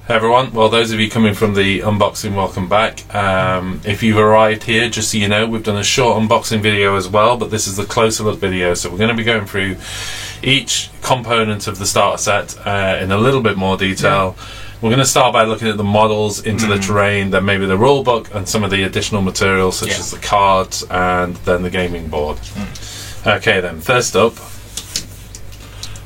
Hey everyone, well those of you coming from the unboxing, welcome back. If you've arrived here, just so you know, we've done a short unboxing video as well, but this is the closer look video, so we're going to be going through each component of the starter set in a little bit more detail. Yeah. We're going to start by looking at the models, into the terrain, then maybe the rule book and some of the additional materials such as the cards and then the gaming board. Okay then, first up,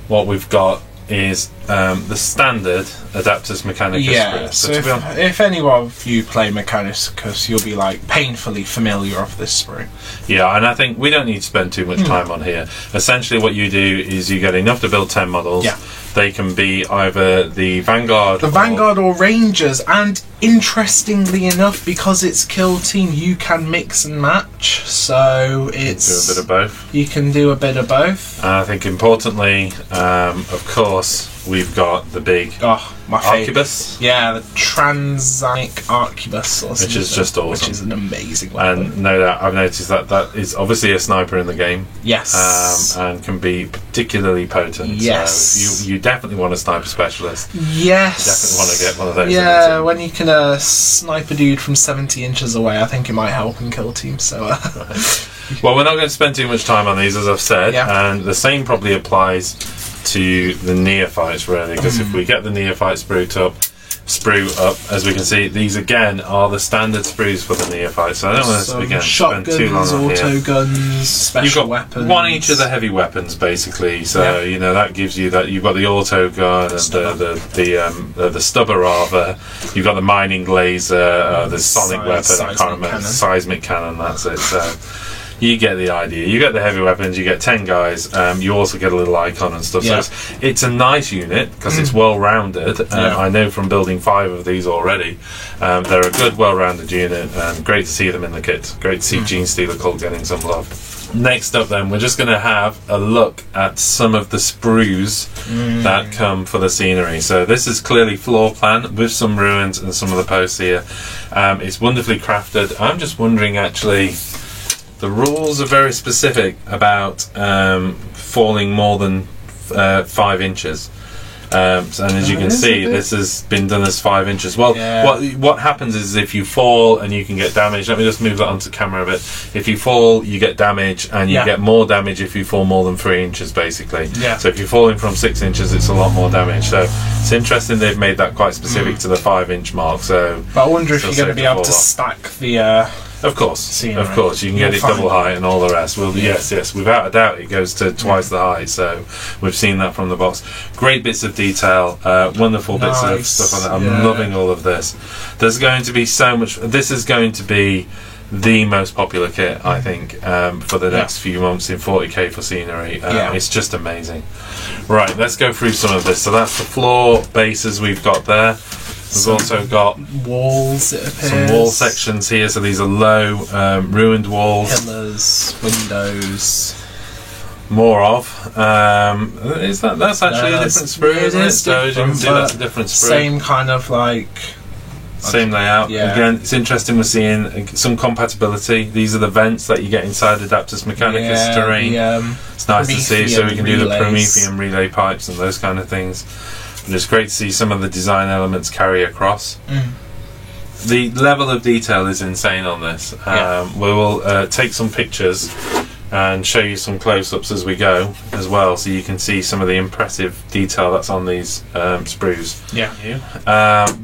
what we've got is the standard Adeptus Mechanicus sprue. So if any of you play Mechanicus, you'll be like painfully familiar with this sprue. Yeah, and I think we don't need to spend too much time on here. Essentially what you do is you get enough to build 10 models. Yeah. They can be either the Vanguard or Rangers, and interestingly enough, because it's Kill Team, you can mix and match, so it's... do a bit of both. You can do a bit of both. And I think importantly, of course, we've got the big my Arquebus. Yeah, the Transic Arquebus, which is just awesome. Which is an amazing weapon. And no doubt, I've noticed that that is obviously a sniper in the game. Yes. And can be particularly potent. Yes. So you definitely want a sniper specialist. Yes. You definitely want to get one of those. Yeah, when you can snipe a dude from 70 inches away, I think it might help in Kill Team. So. Well, we're not going to spend too much time on these, as I've said, and the same probably applies to the neophytes, really, because if we get the neophyte sprue up, as we can see, these again are the standard sprues for the neophytes, so I don't want to spend too long on here. Auto guns, special weapons. One each of the heavy weapons, basically. So you know that gives you that. You've got the auto gun and the stubber rather. You've got the mining laser, the sonic weapon. I can't remember. Seismic cannon. That's it. So. You get the idea. You get the heavy weapons, you get 10 guys, you also get a little icon and stuff. So it's a nice unit because it's well rounded. I know from building 5 of these already, they're a good, well rounded unit, and great to see them in the kit. Great to see Genestealer Cult getting some love. Next up then, we're just going to have a look at some of the sprues that come for the scenery. So this is clearly floor plan with some ruins and some of the posts here. It's wonderfully crafted. I'm just wondering actually, the rules are very specific about falling more than 5 inches. And as you can see, this has been done as 5 inches. Well, what happens is if you fall and you can get damage, let me just move that onto camera a bit. If you fall, you get damage, and you get more damage if you fall more than 3 inches, basically. So if you're falling from 6 inches, it's a lot more damage. So it's interesting they've made that quite specific to the 5-inch mark. So, but I wonder if you're going to be able to stack the... Of course, you can get it double height and all the rest. Well, yes, without a doubt, it goes to twice the height. So we've seen that from the box. Great bits of detail, wonderful bits of stuff on that. I'm loving all of this. There's going to be so much. This is going to be the most popular kit, I think, for the next few months in 40k for scenery. It's just amazing. Right, let's go through some of this. So that's the floor bases we've got there. We've also got walls, it appears. Some wall sections here, so these are low, ruined walls. Pillars, windows. More of. Is that's actually a different sprue, isn't it? So as you can see, that's a different sprue. Same kind of like... Same layout. Again, it's interesting we're seeing some compatibility. These are the vents that you get inside Adeptus Mechanicus terrain. It's nice to see, so we can do the Promethean relay pipes and those kind of things. And it's great to see some of the design elements carry across. The level of detail is insane on this. We will take some pictures and show you some close-ups as we go as well, so you can see some of the impressive detail that's on these sprues.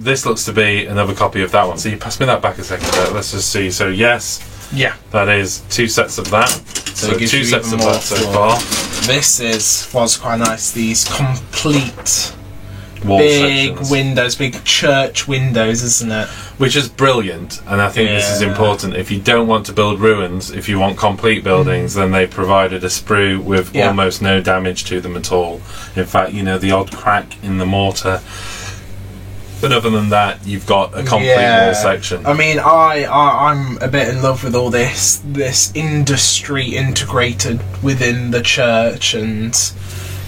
This looks to be another copy of that one. So you pass me that back a second. Let's just see. So yes, that is 2 sets of that. So 2 sets of that so far. This was quite nice. These complete wall big sections. Windows, big church windows, isn't it? Which is brilliant, and I think this is important. If you don't want to build ruins, if you want complete buildings, then they've provided a sprue with almost no damage to them at all. In fact, you know, the odd crack in the mortar. But other than that, you've got a complete wall section. I mean, I'm a bit in love with all this industry integrated within the church, and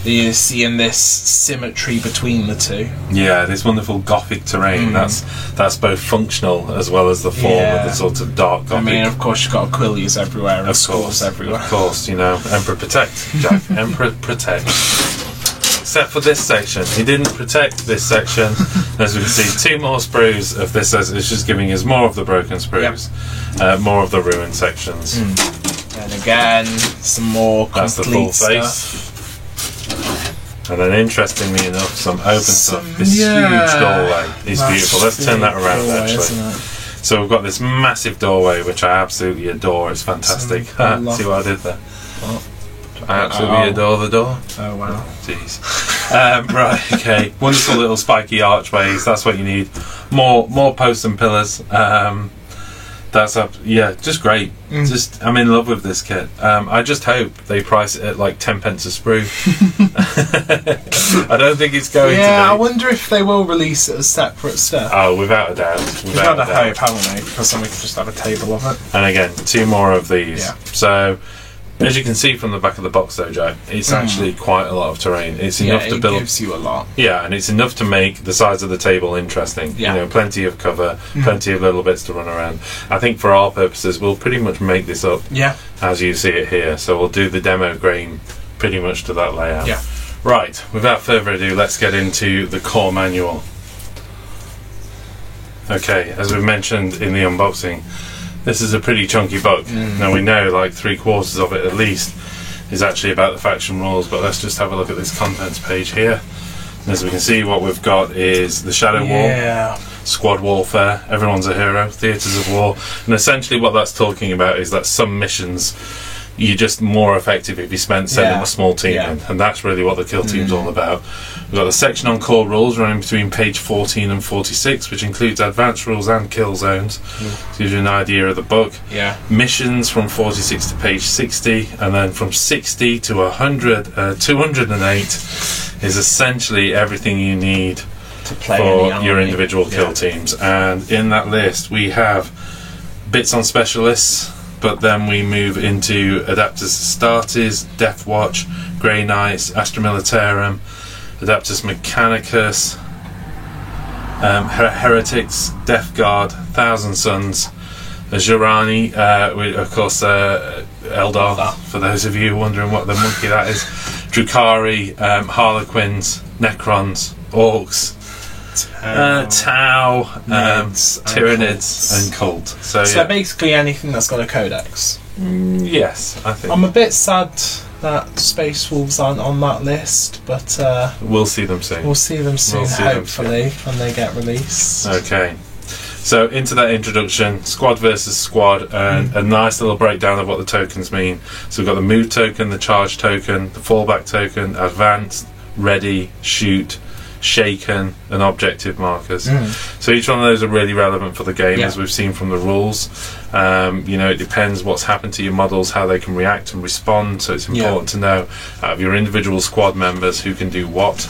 you're seeing this symmetry between the two. Yeah, this wonderful Gothic terrain. That's both functional as well as the form of the sort of dark Gothic. I mean, of course, you've got Aquilius everywhere and scores everywhere. Of course, you know, Emperor Protect, Jack. Emperor Protect. except for this section. He didn't protect this section. As we can see, 2 more sprues of this. It's just giving us more of the broken sprues, more of the ruined sections. And again, some more complete That's the full face. stuff. And then, interestingly enough, some open stuff. This huge doorway is beautiful. Let's turn that around, actually. So we've got this massive doorway, which I absolutely adore. It's fantastic. See what I did there? What? I absolutely adore the door. Oh wow. Jeez. Right, okay. Wonderful little spiky archways. That's what you need. More posts and pillars. That's up. Yeah, just great. Just, I'm in love with this kit. I just hope they price it at like 10 pence a sprue. I don't think it's going to be. Yeah, I wonder if they will release it as separate stuff. Oh, without a doubt. We've got to hope, haven't we? Because then we can just have a table of it. And again, 2 more of these. Yeah. So, as you can see from the back of the box though, Joe, it's actually quite a lot of terrain. It's enough to build. It gives you a lot. Yeah, and it's enough to make the size of the table interesting. Yeah. You know, plenty of cover, plenty of little bits to run around. I think for our purposes, we'll pretty much make this up as you see it here. So we'll do the demo grain pretty much to that layout. Yeah. Right, without further ado, let's get into the core manual. Okay, as we mentioned in the unboxing, this is a pretty chunky book. Now we know like 3/4 of it at least is actually about the faction rules, but let's just have a look at this contents page here. And as we can see, what we've got is the Shadow War, Squad Warfare, Everyone's a Hero, Theatres of War, and essentially what that's talking about is that some missions you're just more effective if you sending a small team in, and that's really what the kill team's all about. We've got a section on core rules running between page 14 and 46, which includes advanced rules and kill zones. Gives you an idea of the book. Missions from 46 to page 60, and then from 60 to 208 is essentially everything you need to play for your individual kill teams. And in that list we have bits on specialists, but then we move into Adeptus Astartes, Death Watch, Grey Knights, Astra Militarum, Adeptus Mechanicus, Heretics, Death Guard, Thousand Sons, Jurani, of course Eldar, for those of you wondering what the monkey that is, Drukhari, Harlequins, Necrons, Orcs, Tau, Tyranids and Cult. So basically anything that's got a codex. Yes, I think. I'm a bit sad that Space Wolves aren't on that list, but we'll see them soon. We'll see them soon, hopefully, when they get released. Okay. So into that introduction, squad versus squad, and a nice little breakdown of what the tokens mean. So we've got the move token, the charge token, the fallback token, advanced, ready, shoot, shaken, and objective markers. So each one of those are really relevant for the game, as we've seen from the rules. You know, it depends what's happened to your models, how they can react and respond, so it's important to know out of your individual squad members who can do what.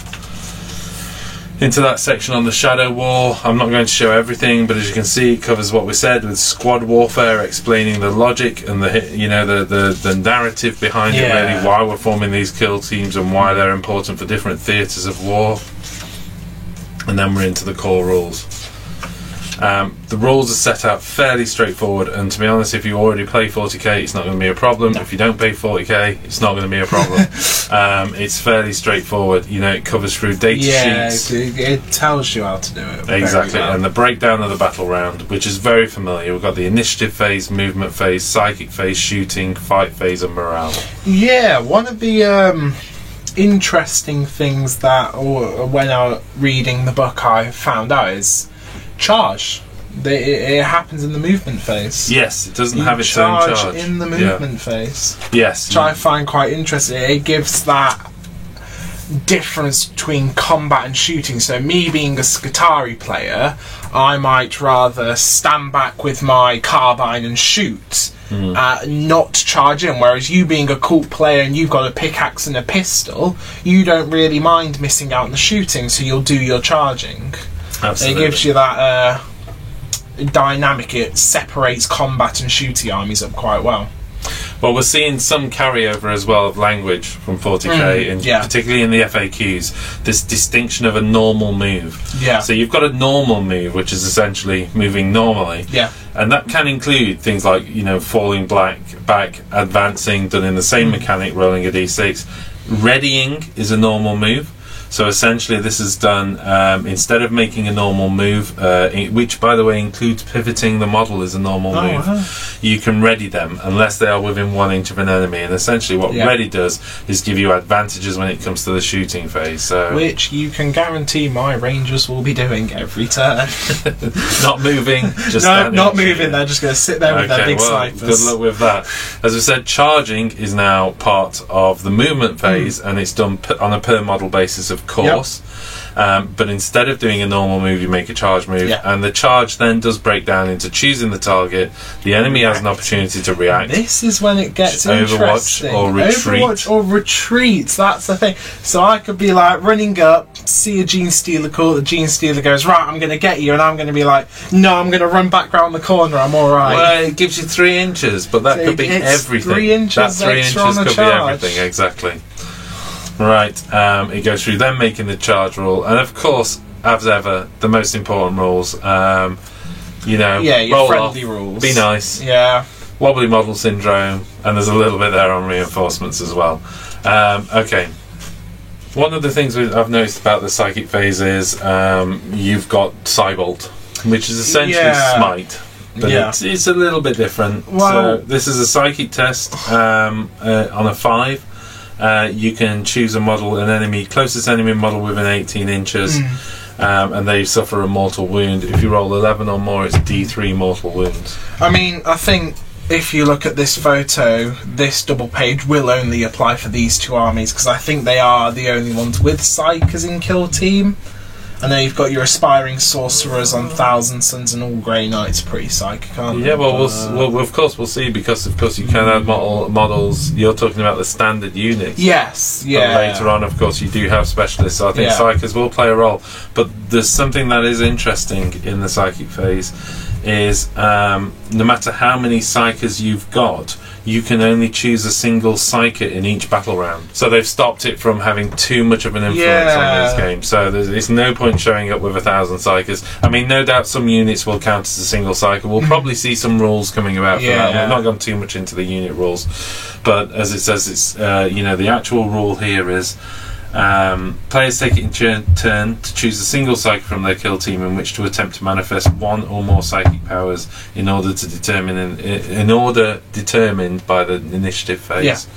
Into that section on the Shadow War, I'm not going to show everything, but as you can see, it covers what we said with squad warfare, explaining the logic and the narrative behind it, really, why we're forming these kill teams and why they're important for different theatres of war. And then we're into the core rules. The rules are set out fairly straightforward, and to be honest, if you already play 40k, it's not going to be a problem. If you don't pay 40k, it's not going to be a problem. It's fairly straightforward. You know, it covers through data sheets. It tells you how to do it. Exactly, and the breakdown of the battle round, which is very familiar. We've got the initiative phase, movement phase, psychic phase, shooting, fight phase, and morale. Yeah, one of the interesting things that, when I was reading the book, I found out is charge. It happens in the movement phase. Yes, it doesn't have its own charge in the movement phase. Yes, which I find quite interesting. It gives that difference between combat and shooting. So me being a Skitarii player, I might rather stand back with my carbine and shoot, not charge in, whereas you being a cult player and you've got a pickaxe and a pistol, you don't really mind missing out on the shooting, so you'll do your charging. Absolutely. It gives you that dynamic. It separates combat and shooty armies up quite well. Well, we're seeing some carryover as well of language from 40k, particularly in the FAQs, this distinction of a normal move. So you've got a normal move, which is essentially moving normally. And that can include things like, you know, falling back, advancing, done in the same mechanic, rolling a d6. Readying is a normal move. So essentially this is done instead of making a normal move, which by the way includes pivoting the model as a normal move, you can ready them unless they are within 1 inch of an enemy, and essentially what ready does is give you advantages when it comes to the shooting phase. So which you can guarantee my Rangers will be doing every turn. Not moving, just not moving, they're just going to sit there with their big snipers. Good luck with that. As I said, charging is now part of the movement phase, and it's done on a per model basis, of course. But instead of doing a normal move, you make a charge move, and the charge then does break down into choosing the target. The enemy has an opportunity to react. This is when it gets interesting. Overwatch or retreat. Overwatch or retreat, that's the thing. So I could be like running up, see a Gene Stealer call, the Gene Stealer goes, right, I'm going to get you, and I'm going to be like, no, I'm going to run back round the corner, I'm alright. Well, it gives you 3 inches, but that could be everything. 3 inches that 3 extra inches on the could charge. be everything, exactly. Right, it goes through then making the charge rule, and of course, as ever, the most important rules, you know, your roll friendly off, rules. be nice, wobbly model syndrome, and there's a little bit there on reinforcements as well. Okay, one of the things I've noticed about the psychic phase is you've got Cybolt, which is essentially Smite, but it's a little bit different. Well, so this is a psychic test on a 5. You can choose a model, an enemy, closest enemy model within 18 inches, and they suffer a mortal wound. If you roll 11 or more, it's D3 mortal wounds. I mean, I think if you look at this photo, this double page will only apply for these 2 armies, because I think they are the only ones with Psychers in Kill Team. And then you've got your Aspiring Sorcerers on Thousand Suns, and all Grey Knights pretty psychic, aren't they? Yeah, well, of course we'll see, because of course you can add models. You're talking about the standard units. Yes, But later on, of course, you do have specialists, so I think Psychers will play a role. But there's something that is interesting in the psychic phase, is no matter how many Psychers you've got, you can only choose a single Psyker in each battle round. So they've stopped it from having too much of an influence on this game. So there's no point showing up with 1,000 Psychers. I mean, no doubt some units will count as a single Psyker. We'll probably see some rules coming about for that. We've not gone too much into the unit rules, but as it says, it's you know, the actual rule here is players take it in turn to choose a single psychic from their kill team in which to attempt to manifest 1 or more psychic powers in order determined by the initiative phase.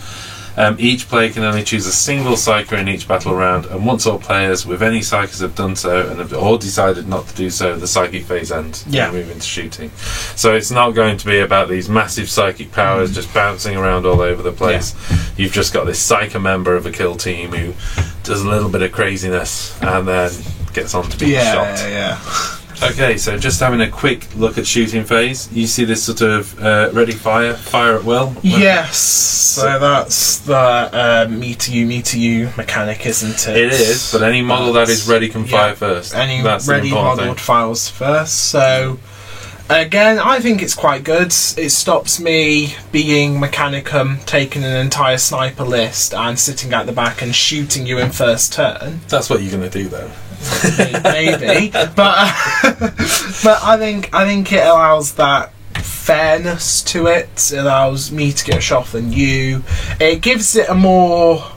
Each player can only choose a single Psyker in each battle round, and once all players with any Psychers have done so and have all decided not to do so, the psychic phase ends and move into shooting. So it's not going to be about these massive psychic powers just bouncing around all over the place. You've just got this Psyker member of a kill team who does a little bit of craziness and then gets on to being shot. Okay, so just having a quick look at shooting phase, you see this sort of ready fire at will? Yes, so that's the me to you mechanic, isn't it? It is, but any model that is ready can fire first. Any that's ready modelled fires first, so again, I think it's quite good. It stops me being Mechanicum, taking an entire sniper list and sitting at the back and shooting you in first turn. That's what you're going to do though. Maybe, but I think it allows that fairness to it. It allows me to get a shot than you. It gives it a more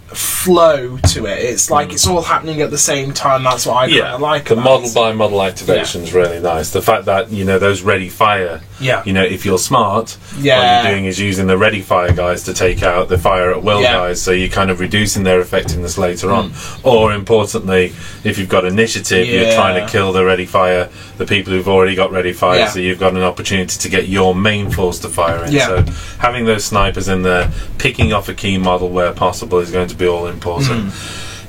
flow to it. It's like it's all happening at the same time. That's what I kind of like. The model by model activation is really nice. The fact that, you know, those ready fire. You know, if you're smart, what you're doing is using the ready fire guys to take out the fire at will guys, so you're kind of reducing their effectiveness later on. Or importantly, if you've got initiative, you're trying to kill the ready fire, the people who've already got ready fire, so you've got an opportunity to get your main force to fire in. So having those snipers in there, picking off a key model where possible is going to be all important.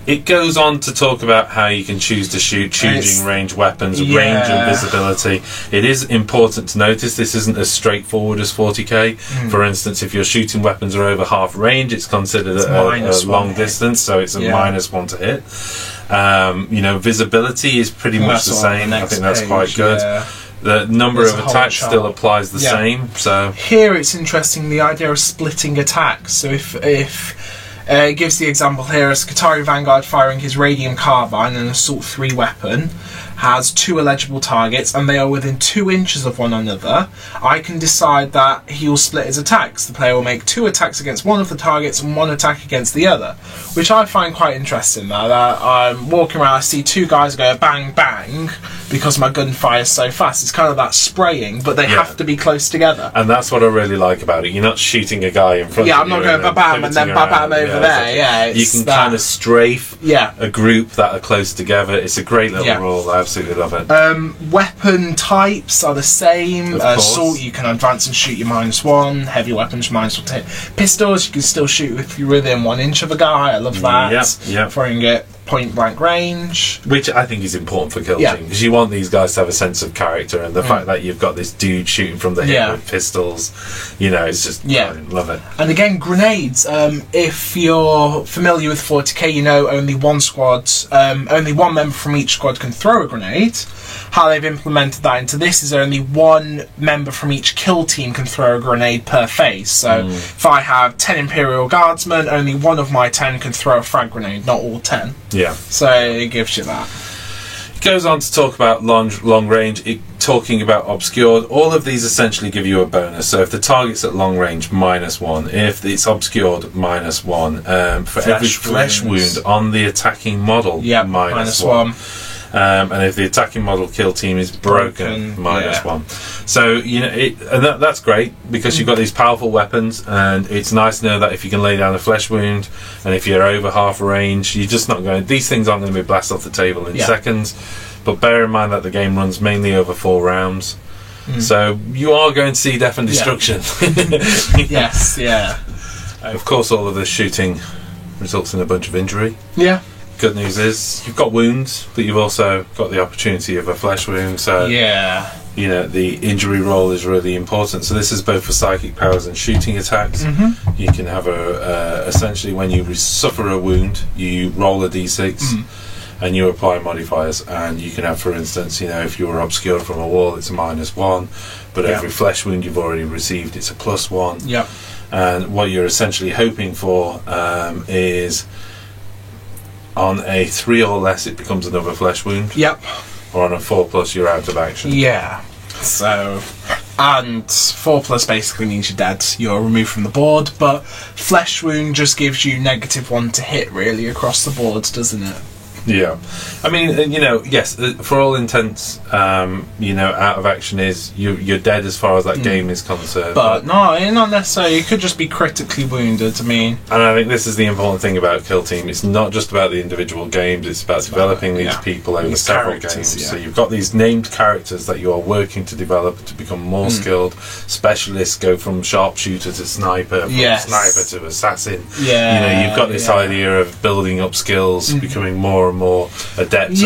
It goes on to talk about how you can choose to shoot, choosing range weapons, range and visibility. It is important to notice this isn't as straightforward as 40k. For instance, if your shooting weapons are over half range, it's considered a long distance, so it's a -1 to hit. You know, visibility is pretty much the same. I think that's quite good. The number of attacks still applies the same. So here it's interesting, the idea of splitting attacks. So if it gives the example here, a Skitarii Vanguard firing his Radium Carbine, an Assault 3 weapon. has 2 eligible targets and they are within 2 inches of one another, I can decide that he will split his attacks. The player will make 2 attacks against one of the targets and 1 attack against the other, which I find quite interesting. Now that I'm walking around, I see 2 guys go bang bang because my gun fires so fast. It's kind of that spraying, but they have to be close together. And that's what I really like about it. You're not shooting a guy in front of you. Yeah, I'm not going ba-bam and then ba-bam over there. Yeah, you can kind of strafe a group that are close together. It's a great little rule. I absolutely love it. Weapon types are the same. Assault, you can advance and shoot your -1. Heavy weapons, -1. Pistols, you can still shoot if you're within 1 inch of a guy. I love that. Throwing it point blank range, which I think is important for Kill Team, because you want these guys to have a sense of character, and the fact that you've got this dude shooting from the hip with pistols, you know, it's just love it. And again, grenades. If you're familiar with 40k, you know only one member from each squad can throw a grenade. How they've implemented that into this is only 1 member from each kill team can throw a grenade per phase. So if I have 10 Imperial Guardsmen, only 1 of my 10 can throw a frag grenade, not all 10. Yeah. So it gives you that. It goes on to talk about long range, talking about obscured. All of these essentially give you a bonus. So if the target's at long range, -1. If it's obscured, -1. For every flesh wound on the attacking model, -1. And if the attacking model kill team is broken, -1. So you know, and that's great because you've got these powerful weapons, and it's nice to know that if you can lay down a flesh wound, and if you're over half range, you're just not going. These things aren't going to be blasted off the table in seconds. But bear in mind that the game runs mainly over 4 rounds, so you are going to see death and destruction. Yes, Of course, all of this shooting results in a bunch of injury. Yeah. Good news is you've got wounds, but you've also got the opportunity of a flesh wound. So you know, the injury roll is really important. So this is both for psychic powers and shooting attacks. You can have essentially when you suffer a wound, you roll a d6 and you apply modifiers. And you can have, for instance, you know, if you were obscured from a wall, it's a -1, but every flesh wound you've already received, it's a +1. And what you're essentially hoping for is on a 3 or less, it becomes another flesh wound. Or on a 4+, you're out of action. So, and 4+ basically means you're dead. You're removed from the board. But flesh wound just gives you -1 to hit, really, across the board, doesn't it? I mean, you know, yes, for all intents, you know, out of action is you're dead as far as that game is concerned. But no, not necessarily. You could just be critically wounded. I mean, and I think this is the important thing about Kill Team. It's not just about the individual games. It's about developing these people over several games. So you've got these named characters that you are working to develop to become more skilled. Specialists go from sharpshooter to sniper, from sniper to assassin. You know, you've got this idea of building up skills, becoming more and more adept.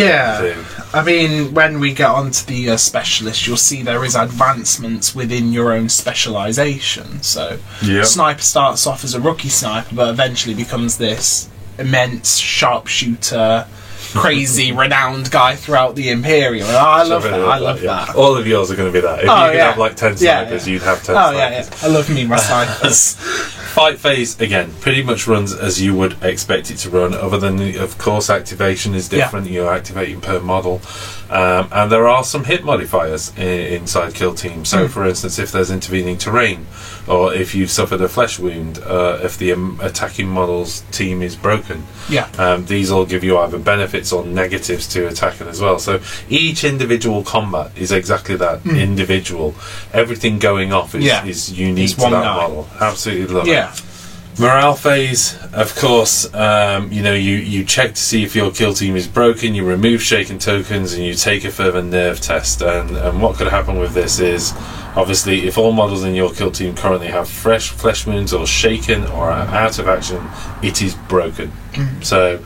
I mean, when we get onto the specialist, you'll see there is advancements within your own specialisation. So sniper starts off as a rookie sniper, but eventually becomes this immense sharpshooter, crazy renowned guy throughout the Imperial. And I love that. I love that. All of yours are going to be that. If you could have like 10 snipers, you'd have 10 snipers. I love me my snipers. Fight phase, again, pretty much runs as you would expect it to run, other than, of course, activation is different. You're activating per model. And there are some hit modifiers inside Kill Team. So, for instance, if there's intervening terrain, or if you've suffered a flesh wound, if the attacking model's team is broken, these all give you either benefits or negatives to attacking as well. So each individual combat is exactly that, individual. Everything going off is unique to that model. Absolutely love it. Morale phase, of course, you know, you check to see if your kill team is broken, you remove shaken tokens, and you take a further nerve test. And what could happen with this is, obviously, if all models in your kill team currently have flesh wounds or shaken or are out of action, it is broken. So,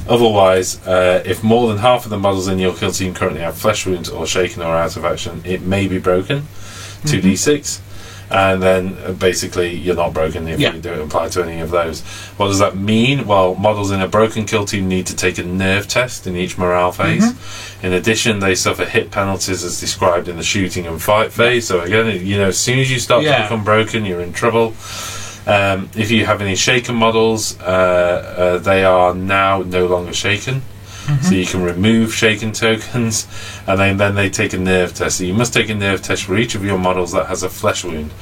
otherwise, if more than half of the models in your kill team currently have flesh wounds or shaken or out of action, it may be broken. 2d6. And then basically you're not broken if you don't apply to any of those. What does that mean? Well, models in a broken kill team need to take a nerve test in each morale phase. In addition, they suffer hit penalties as described in the shooting and fight phase. So again, you know, as soon as you start to become broken, you're in trouble. If you have any shaken models, they are now no longer shaken. So you can remove shaken tokens, and then they take a nerve test. So you must take a nerve test for each of your models that has a flesh wound.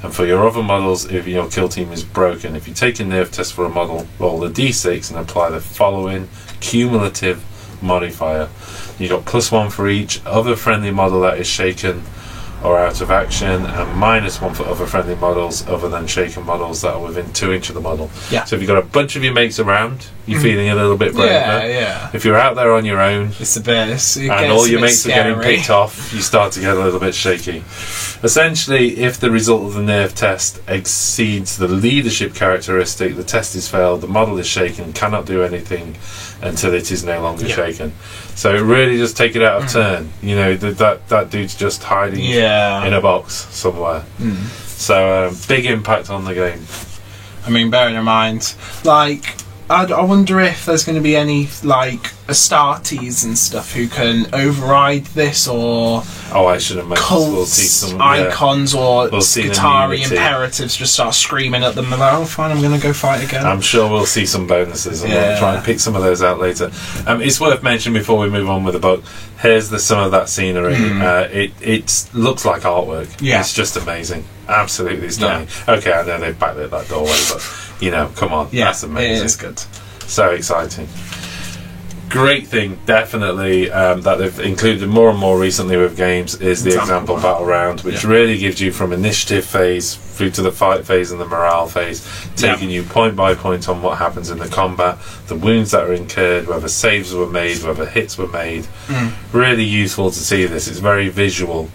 And for your other models, if your kill team is broken, if you take a nerve test for a model, roll the d6 and apply the following cumulative modifier. You got +1 for each other friendly model that is shaken or out of action, and -1 for other friendly models other than shaken models that are within 2 inches of the model. Yeah. So if you've got a bunch of your mates around, you're feeling a little bit braver. Yeah. If you're out there on your own, It's a bit. and all your mates are getting picked off, you start to get a little bit shaky. Essentially, if the result of the nerve test exceeds the leadership characteristic, the test is failed, the model is shaken, cannot do anything until it is no longer shaken. So really just take it out of turn. You know, that dude's just hiding in a box somewhere. So big impact on the game. I mean, bearing in mind, like, I wonder if there's going to be any, like, Astartes and stuff who can override this, or I should imagine cults, we'll see some icons, or we'll see Skitarii imperatives just start screaming at them about, oh, fine, I'm going to go fight again. I'm sure we'll see some bonuses, and we'll try and pick some of those out later. It's worth mentioning before we move on with the book, here's some of that scenery. It looks like artwork. It's just amazing. Absolutely stunning. Okay, I know they've backlit that doorway, but, you know, come on. That's amazing. It is good. So exciting. Great thing, definitely, that they've included more and more recently with games is the example battle round, which really gives you from initiative phase through to the fight phase and the morale phase, taking you point by point on what happens in the combat, the wounds that are incurred, whether saves were made, whether hits were made. Really useful to see this. It's very visual,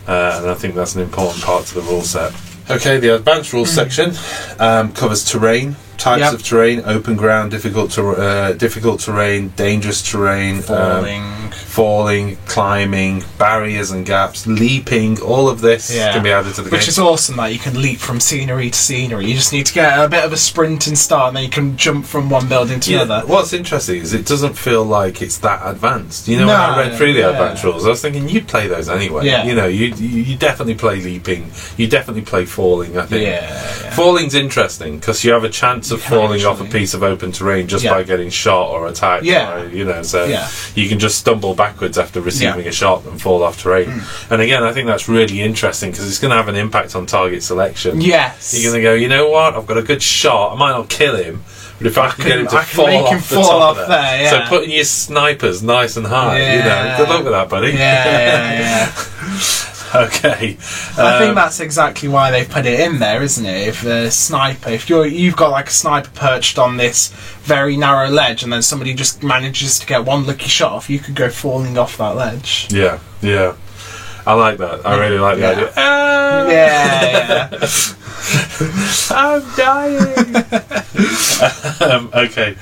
and I think that's an important part to the rule set. Okay, the advanced rules section covers terrain. Types of terrain: open ground, difficult terrain, dangerous terrain, falling, climbing, barriers and gaps, leaping. All of this can be added to the game. Which is awesome that you can leap from scenery to scenery. You just need to get a bit of a sprinting start, and then you can jump from one building to another. What's interesting is it doesn't feel like it's that advanced. You know, when I read through the advanced rules, I was thinking you'd play those anyway. You know, you definitely play leaping. You definitely play falling. I think falling's interesting because you have a chance of falling off a piece of open terrain just by getting shot or attacked. You know, so you can just stumble backwards after receiving a shot and fall off terrain. And again, I think that's really interesting because it's going to have an impact on target selection. You're going to go, you know what? I've got a good shot. I might not kill him, but if I can get him to fall off the top of there, so putting your snipers nice and high. You know, good luck with that, buddy. Okay, I think that's exactly why they've put it in there, isn't it? If a sniper, if you've got like a sniper perched on this very narrow ledge, and then somebody just manages to get one lucky shot off, you could go falling off that ledge. I like that. I really like the idea. I'm dying. Okay.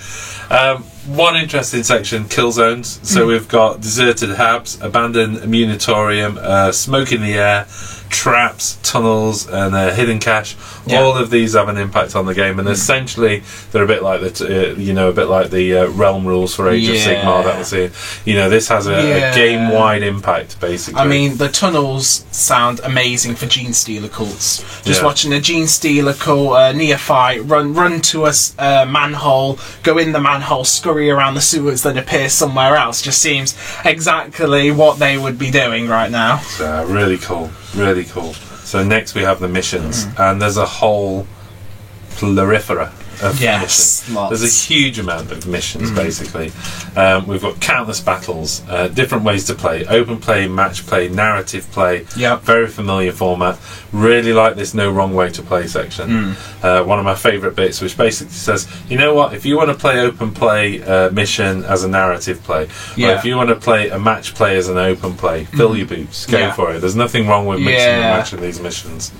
One interesting section, kill zones. So we've got deserted habs, abandoned immunitorium, smoke in the air, traps, tunnels, and hidden cache. All of these have an impact on the game, and essentially they're a bit like the realm rules for Age of Sigmar that was in. You know, this has a game-wide impact, basically. I mean, the tunnels sound amazing for Gene Stealer cults. Just watching a Gene Stealer cult neophyte run to a manhole, go in the manhole, scurry around the sewers, then appear somewhere else. Just seems exactly what they would be doing right now. Really cool. Really cool. So next we have the missions, and there's a whole plethora of missions. There's a huge amount of missions, basically. We've got countless battles, different ways to play: open play, match play, narrative play. Very familiar format. Really like this no wrong way to play section. One of my favourite bits, which basically says, you know what, if you want to play open play mission as a narrative play, or if you want to play a match play as an open play, fill your boots, go for it. There's nothing wrong with mixing and matching these missions.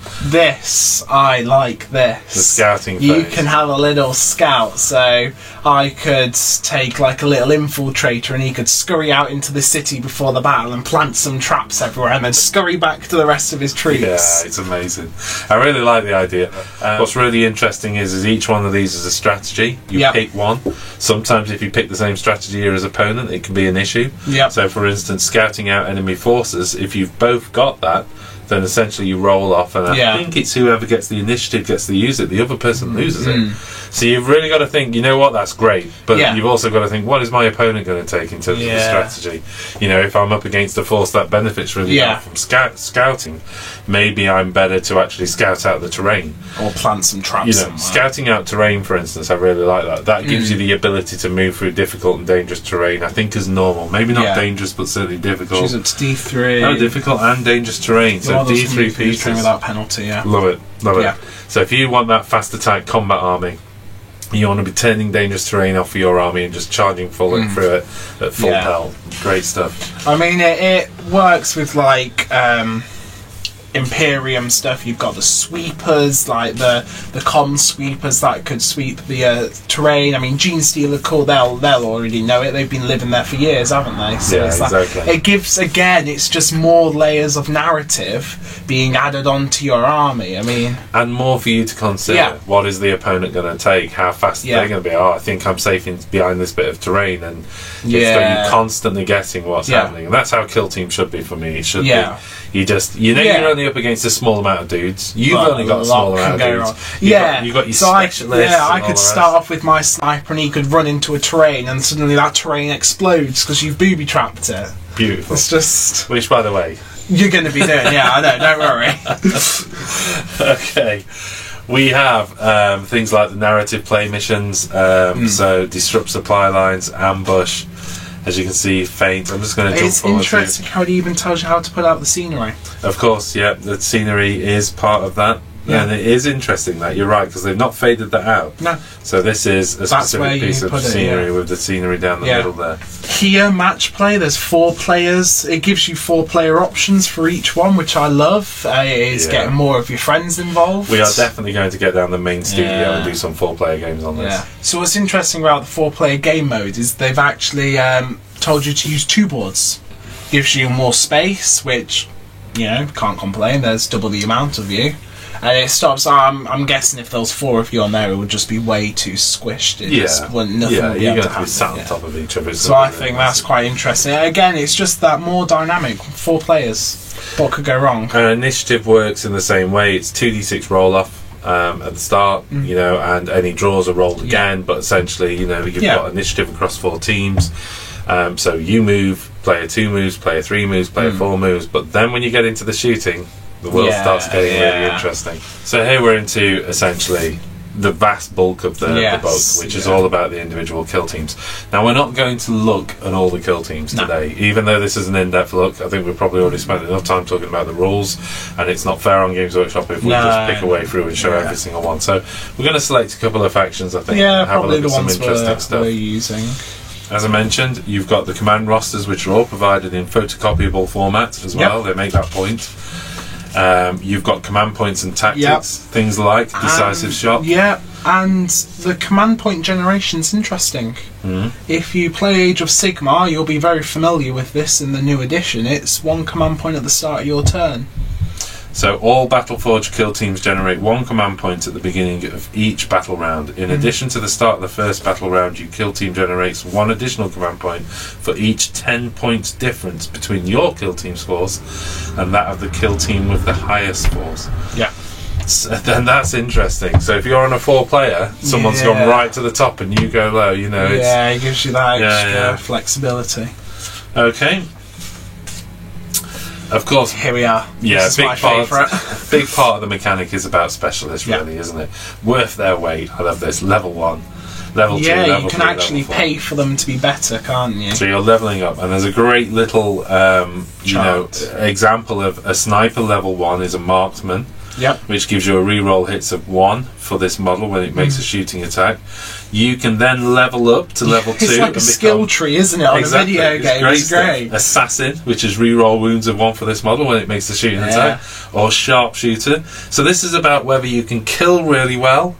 I like this. The scouting phase. You can have a little scout, so I could take like a little infiltrator and he could scurry out into the city before the battle and plant some traps everywhere and then scurry back to the rest of his troops. Yeah, it's amazing. I really like the idea. What's really interesting is each one of these is a strategy. You pick one. Sometimes if you pick the same strategy as opponent, it can be an issue. So for instance, scouting out enemy forces, if you've both got that, then essentially you roll off, and I Yeah. think it's whoever gets the initiative gets to use it. The other person loses it. So you've really got to think, you know what, that's great, but Yeah. you've also got to think, what is my opponent going to take in terms of the strategy? You know, if I'm up against a force that benefits really well from scouting, maybe I'm better to actually scout out the terrain. Or plant some traps You know, somewhere. scouting out terrain, for instance, I really like that. That gives you the ability to move through difficult and dangerous terrain, I think, is normal. Maybe not dangerous, but certainly difficult. Choose up to D3. Oh, difficult and dangerous terrain. So D3 pieces. Without penalty, Love it. Love Yeah. it. So if you want that fast attack combat army, you want to be turning dangerous terrain off for your army and just charging through it at full pelt. Great stuff. I mean, it works with, like, Imperium stuff. You've got the sweepers, like the comm sweepers that could sweep the terrain. I mean, Gene Stealer Core, they'll already know it. They've been living there for years, haven't they? So Yeah, it's exactly. It gives, again, it's just more layers of narrative being added onto your army. I mean, And more for you to consider. Yeah. What is the opponent going to take? How fast are they going to be? Oh, I think I'm safe behind this bit of terrain, and it's got you constantly guessing what's happening. And that's how Kill Team should be for me. It should be. You're only up against a small amount of dudes. You've only got a small amount of dudes. You've got your specialists. I could start off with my sniper, and he could run into a terrain, and suddenly that terrain explodes because you've booby trapped it. Beautiful. It's just, Which, by the way, you're going to be doing. Yeah, I know. Don't worry. okay. We have things like the narrative play missions, so disrupt supply lines, ambush. As you can see, feint. I'm just going to jump forward. It's interesting how it even tells you how to put out the scenery. Of course, yeah, the scenery is part of that. Yeah. And it is interesting that you're right, because they've not faded that out. No. So this is a specific piece of scenery with the scenery down the middle there. Here, match play, there's 4 players. It gives you 4 player options for each one, which I love. It's getting more of your friends involved. We are definitely going to get down the main studio and do some 4-player games on this. So what's interesting about the 4-player game mode is they've actually told you to use 2 boards. Gives you more space, which, you know, can't complain. There's double the amount of you. And it stops. I'm guessing if there was 4 of you on there, it would just be way too squished. Nothing would be able to you're going to happen. be sat on top of each other. So I think that's quite interesting. Again, it's just that more dynamic. 4 players. What could go wrong? Initiative works in the same way. It's 2d6 roll off at the start, you know, and any draws are rolled again. But essentially, you know, you've got initiative across 4 teams. So you move, player 2 moves, player 3 moves, player 4 moves. But then when you get into the shooting, the world starts getting really interesting. So here we're into essentially the vast bulk of the book, which is all about the individual kill teams. Now, we're not going to look at all the kill teams today, even though this is an in-depth look. I think we've probably already spent enough time talking about the rules, and it's not fair on Games Workshop if we just pick a way through and show every single one. So we're going to select a couple of factions, I think, and have a look at some interesting stuff. We're using. As I mentioned, you've got the command rosters, which are all provided in photocopyable format as well. They make that point. You've got command points and tactics, things like decisive shot. Yeah, and the command point generation's interesting. If you play Age of Sigmar, you'll be very familiar with this in the new edition. It's 1 command point at the start of your turn. So all Battleforge kill teams generate 1 command point at the beginning of each battle round. In addition to the start of the first battle round, your kill team generates 1 additional command point for each 10 points difference between your kill team scores and that of the kill team with the highest scores. Yeah. So then that's interesting. So if you're on a 4-player, someone's gone right to the top and you go low, you know. It gives you that extra flexibility. Okay. Of course, here we are. Yeah, this is my favourite. Big part of the mechanic is about specialists, really, isn't it? Worth their weight. I love this. Level 1, level 2, level 3, you can actually pay for them to be better, can't you? So you're leveling up, and there's a great little, example of a sniper level 1 is a marksman. Which gives you a reroll hits of 1 for this model when it makes a shooting attack. You can then level up to level 2. It's like a skill tree, isn't it, on a video game? It's great. Assassin, which is reroll wounds of 1 for this model when it makes the shooting attack. Or sharpshooter. So this is about whether you can kill really well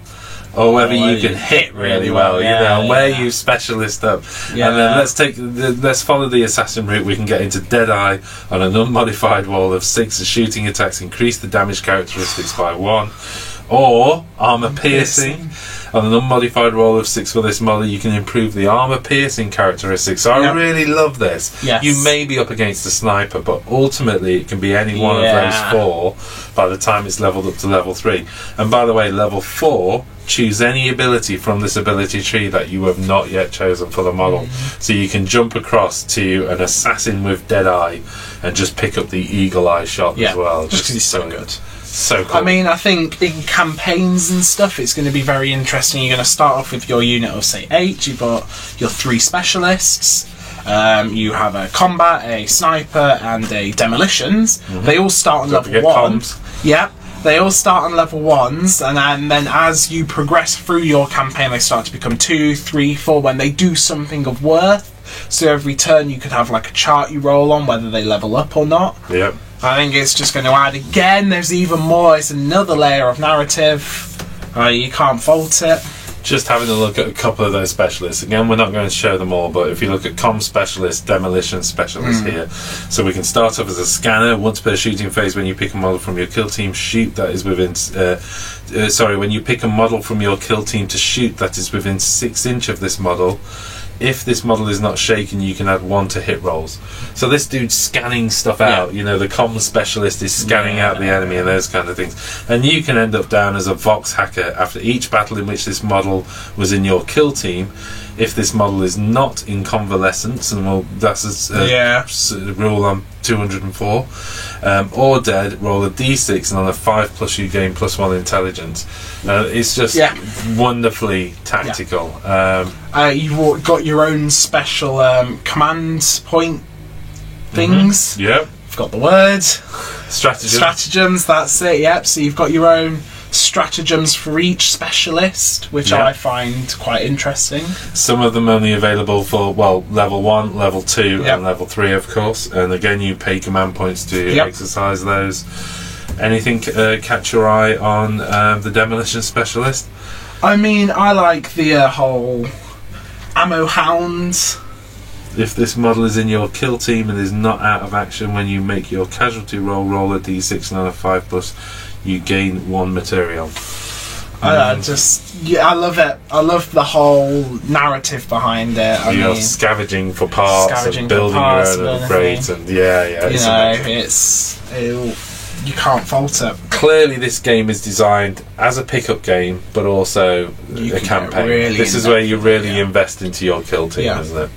or whether you can hit really well, you know, and where you specialist up. And then let's follow the assassin route. We can get into Deadeye on an unmodified wall of 6 shooting attacks, increase the damage characteristics by 1, or armor piercing. On an unmodified roll of 6 for this model, you can improve the armor piercing characteristics. So I really love this. Yes. You may be up against a sniper, but ultimately it can be any one of those 4 by the time it's leveled up to level 3. And by the way, level 4, choose any ability from this ability tree that you have not yet chosen for the model. So you can jump across to an assassin with Deadeye and just pick up the Eagle Eye shot as well. Just because he's so good. So cool. I mean, I think in campaigns and stuff, it's going to be very interesting. You're going to start off with your unit of, say, 8. You've got your 3 specialists. You have a combat, a sniper, and a demolitions. They all start on level 1. Yep. They all start on level 1s, and then as you progress through your campaign, they start to become 2, 3, 4 when they do something of worth. So every turn you could have like a chart you roll on, whether they level up or not. Yep. I think it's just going to add again. There's even more. It's another layer of narrative. You can't fault it. Just having a look at a couple of those specialists. Again, we're not going to show them all, but if you look at comm specialist, demolition specialist here. So we can start off as a scanner. Once per shooting phase, when you pick a model from your kill team, shoot that is within... when you pick a model from your kill team to shoot that is within 6 inch of this model, if this model is not shaken, you can add 1 to hit rolls. So this dude's scanning stuff out. You know, the comm specialist is scanning out the enemy and those kind of things. And you can end up down as a Vox hacker after each battle in which this model was in your kill team. If this model is not in convalescence, and that's a rule on 204, or dead, roll a d6, and on a 5+ you gain +1 intelligence. It's just wonderfully tactical. You've got your own special command point things. Yep. I've got the word. Stratagems, that's it, yep. So you've got your own stratagems for each specialist, which I find quite interesting. Some of them only available for level 1, level 2 and level 3, of course, and again you pay command points to exercise those. Anything catch your eye on the demolition specialist? I mean, I like the whole ammo hound. If this model is in your kill team and is not out of action when you make your casualty roll a d6, and on a 5+, you gain 1 material. I love it. I love the whole narrative behind it. You're scavenging for parts and building your own upgrades, and you can't fault it. Clearly, this game is designed as a pickup game, but also a campaign. This is where you really invest into your kill team, isn't it?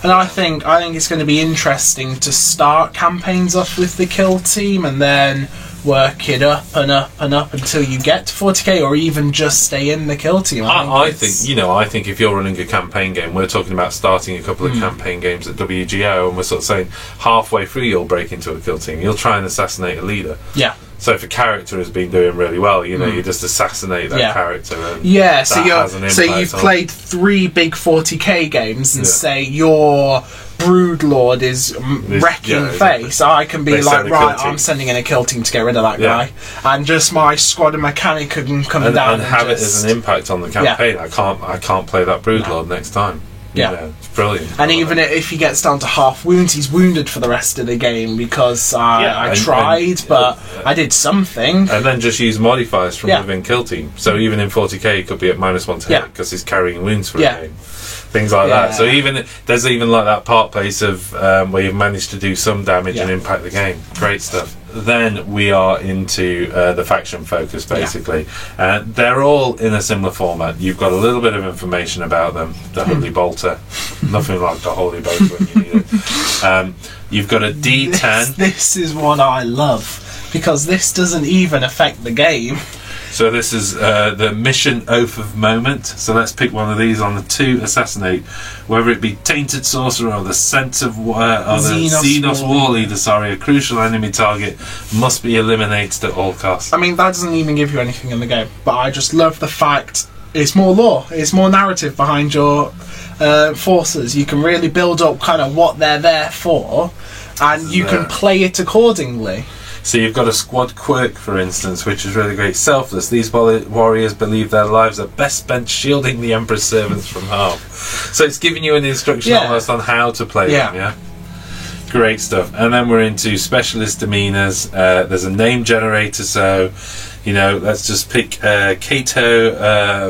And I think it's going to be interesting to start campaigns off with the kill team and then work it up and up and up until you get to 40k, or even just stay in the kill team. I think if you're running a campaign game, we're talking about starting a couple of campaign games at WGO, and we're sort of saying halfway through you'll break into a kill team. You'll try and assassinate a leader. Yeah. So if a character has been doing really well, you just assassinate that character. And so you've played 3 big 40k games, and say your Broodlord is wrecking face. I can be like, right, I'm sending in a kill team to get rid of that guy, and just my squad of mechanic can come down and have it as an impact on the campaign. I can't play that Broodlord next time. It's brilliant. And even if he gets down to half wounds, he's wounded for the rest of the game because I tried, but I did something. And then just use modifiers from within kill team. So even in 40k, he could be at -1 to hit because he's carrying wounds for a game. Things like that. So there's even like that part place of where you've managed to do some damage and impact the game. Great stuff. Then we are into the faction focus, basically. They're all in a similar format. You've got a little bit of information about them. The Holy Bolter. Nothing like the Holy Bolter when you need it. You've got a D10. This is what I love, because this doesn't even affect the game. So this is the mission Oath of Moment. So let's pick one of these on the 2 assassinate, whether it be Tainted Sorcerer or the Sense of the Xenos War Leader. Sorry, a crucial enemy target must be eliminated at all costs. I mean, that doesn't even give you anything in the game, but I just love the fact it's more lore, it's more narrative behind your forces. You can really build up kind of what they're there for, and you can play it accordingly. So you've got a squad quirk, for instance, which is really great. Selfless. These warriors believe their lives are best spent shielding the Emperor's servants from harm. So it's giving you an instruction almost on how to play them, Great stuff. And then we're into specialist demeanors. There's a name generator, so You know, let's just pick Kato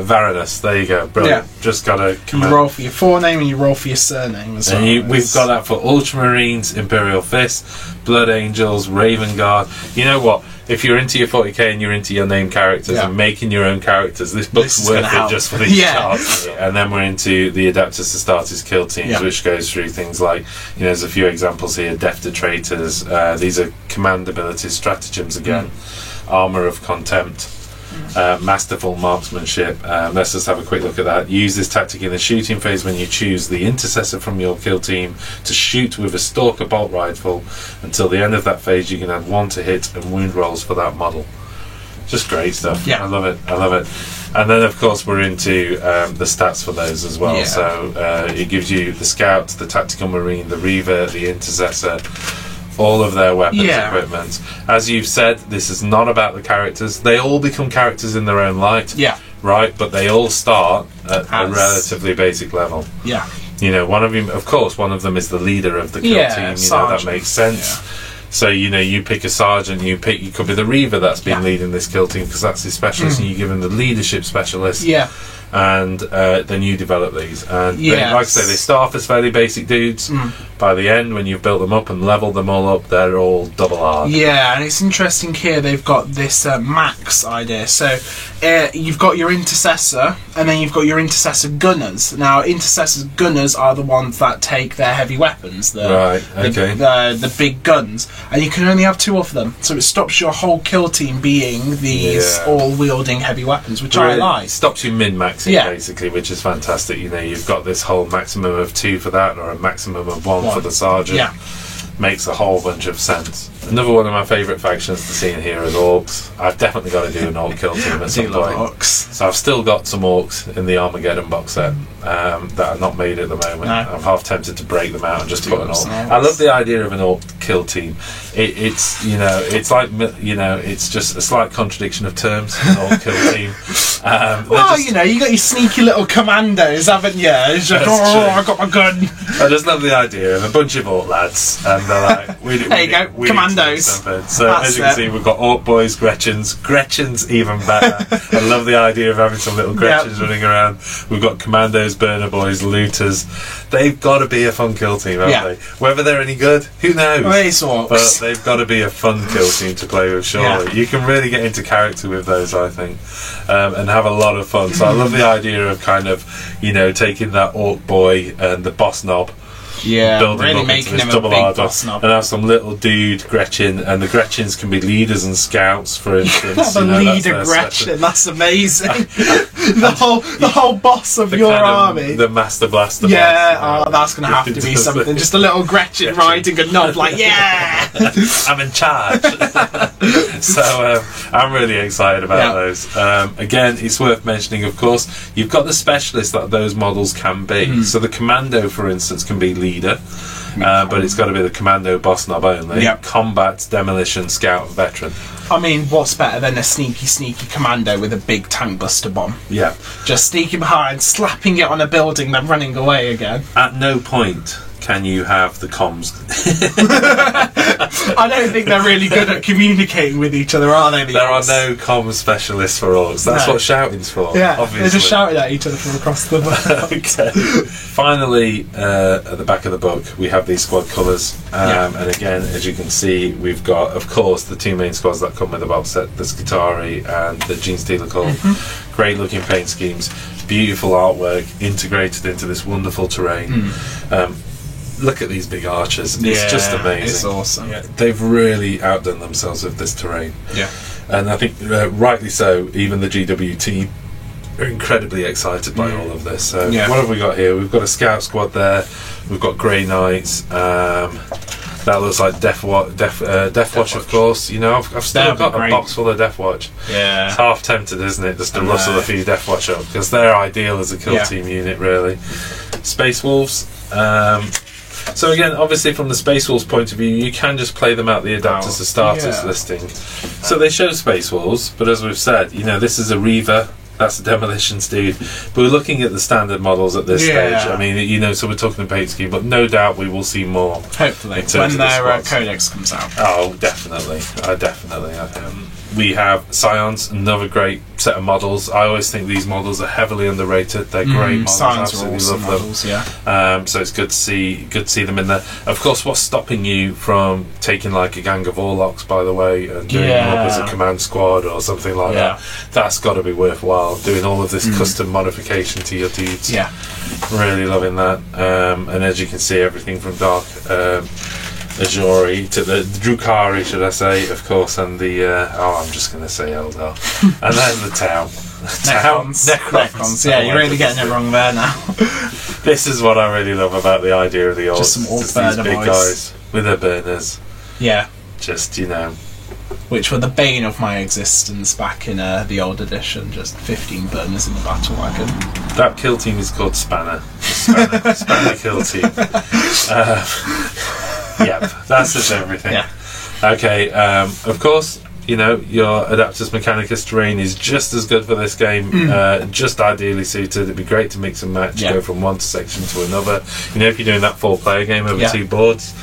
Varanus. There you go. Brilliant. Yeah. Just got a You command. roll for your forename and you roll for your surname as well. And we've got that for Ultramarines, Imperial Fist, Blood Angels, Raven Guard. You know what? If you're into your 40k and you're into your name characters and making your own characters, this book's worth it just for these charts. And then we're into the Adeptus Astartes kill teams, which goes through things like, you know, there's a few examples here: Death to Traitors. These are command abilities, stratagems again, Armour of Contempt. Masterful marksmanship. Let's just have a quick look at that. Use this tactic in the shooting phase when you choose the intercessor from your kill team to shoot with a Stalker bolt rifle. Until the end of that phase, you can add 1 to hit and wound rolls for that model. Just great stuff. I love it. I love it. And then, of course, we're into the stats for those as well. So it gives you the Scout, the Tactical Marine, the Reaver, the Intercessor, all of their weapons equipment. As you've said, this is not about the characters. They all become characters in their own light. Right? But they all start at a relatively basic level. You know, one of them is the leader of the kill team. You know, that makes sense. So, you know, you pick a sergeant, you could be the Reaver that's been leading this kill team because that's his specialist, and you give him the leadership specialist. And then you develop these. And like I say, they start off as fairly basic dudes. By the end, when you've built them up and leveled them all up, they're all double R. Yeah, and it's interesting here, they've got this max idea. So you've got your Intercessor, and then you've got your Intercessor Gunners. Now, Intercessor Gunners are the ones that take their heavy weapons, the big guns, and you can only have 2 of them. So it stops your whole kill team being these all-wielding heavy weapons, which I like. Stops you min-maxing, basically, which is fantastic. You know, you've got this whole maximum of 2 for that, or a maximum of 1 for the sergeant. Makes a whole bunch of sense. Another one of my favourite factions to see in here is Orcs. I've definitely got to do an Orc kill team at some point. Orcs. So I've still got some Orcs in the Armageddon box set that are not made at the moment. I'm half tempted to break them out and just put an Orc. I love the idea of an Orc kill team. It's you know, it's like, you know, it's just a slight contradiction of terms. An Orc kill team. Well, you know, you got your sneaky little commandos, haven't you? It's just, I got my gun. I just love the idea of a bunch of Orc lads, and they're like, there you go, commandos. So as you can see, we've got Orc boys, Gretchens even better. I love the idea of having some little Gretchens running around. We've got commandos, burner boys, looters. They've got to be a fun kill team, haven't they? Whether they're any good, who knows? But they've got to be a fun kill team to play with, surely. You can really get into character with those, I think, and have a lot of fun. So I love the idea of kind of, you know, taking that Orc boy and the boss knob, building really up making into him this a double big R boss knob. and have some little dude Gretchen, and the Gretchens can be leaders and scouts, for instance. The leader Gretchen, that's amazing. the whole boss of your army, the Master Blaster. That's going to have to be something. Just a little Gretchen riding a knob, like I'm in charge. So I'm really excited about those. Again, it's worth mentioning, of course, you've got the specialists that those models can be. So the Commando, for instance, can be leader, but it's got to be the Commando boss knob only. Combat, Demolition, Scout, and Veteran. I mean, what's better than a sneaky Commando with a big tank buster bomb? Just sneaking behind, slapping it on a building, then running away again. At no point can you have the comms? I don't think they're really good at communicating with each other, are they? There are no comms specialists for Orcs. That's what shouting's for. Obviously. They're just shouting at each other from across the world. Finally, at the back of the book, we have these squad colours. And again, as you can see, we've got, of course, the 2 main squads that come with the box set, the Skitarii and the Genestealer Cult. Great looking paint schemes, beautiful artwork, integrated into this wonderful terrain. Look at these big archers. It's just amazing. It's awesome. They've really outdone themselves with this terrain. And I think rightly so, even the GW team are incredibly excited by all of this. So what have we got here? We've got a scout squad there. We've got Grey Knights. That looks like Death Watch, of course. You know, I've still got a box full of Death Watch. It's half tempted, isn't it, just to rustle a few Death Watch up, because they're ideal as a kill team unit, really. Space Wolves. So again, obviously from the Space Wolves point of view, you can just play them out the Adeptus Astartes listing. So they show Space Wolves, but as we've said, you know, this is a Reaver, that's a Demolitions dude. But we're looking at the standard models at this stage. I mean, you know, so we're talking the paint scheme, but no doubt we will see more. Hopefully, when their Codex comes out. Oh, definitely. we have Scions, another great set of models. I always think these models are heavily underrated. They're great models. Scions Absolutely are awesome love models, them. yeah. So it's good to see them in there. Of course, what's stopping you from taking like a gang of Orlocks, by the way, and doing them up as a command squad or something like that? That's got to be worthwhile. Doing all of this custom modification to your dudes. Yeah. Really loving that. And as you can see, everything from Dark Ajori to the Drukhari, should I say, of course, and the I'm just going to say Eldar, and then the town. Necrons. Yeah, you're really getting it wrong there now. This is what I really love about the idea of the orcs. Just some orc these burner big boys. guys with their burners. Yeah. Just Which were the bane of my existence back in the old edition. Just 15 burners in the battle wagon. That kill team is called Spanner. Spanner kill team. Yep, that's just everything. Yeah. Okay, of course, your Adeptus Mechanicus terrain is just as good for this game, just ideally suited. It'd be great to mix and match, go from one section to another. If you're doing that 4-player game over 2 boards,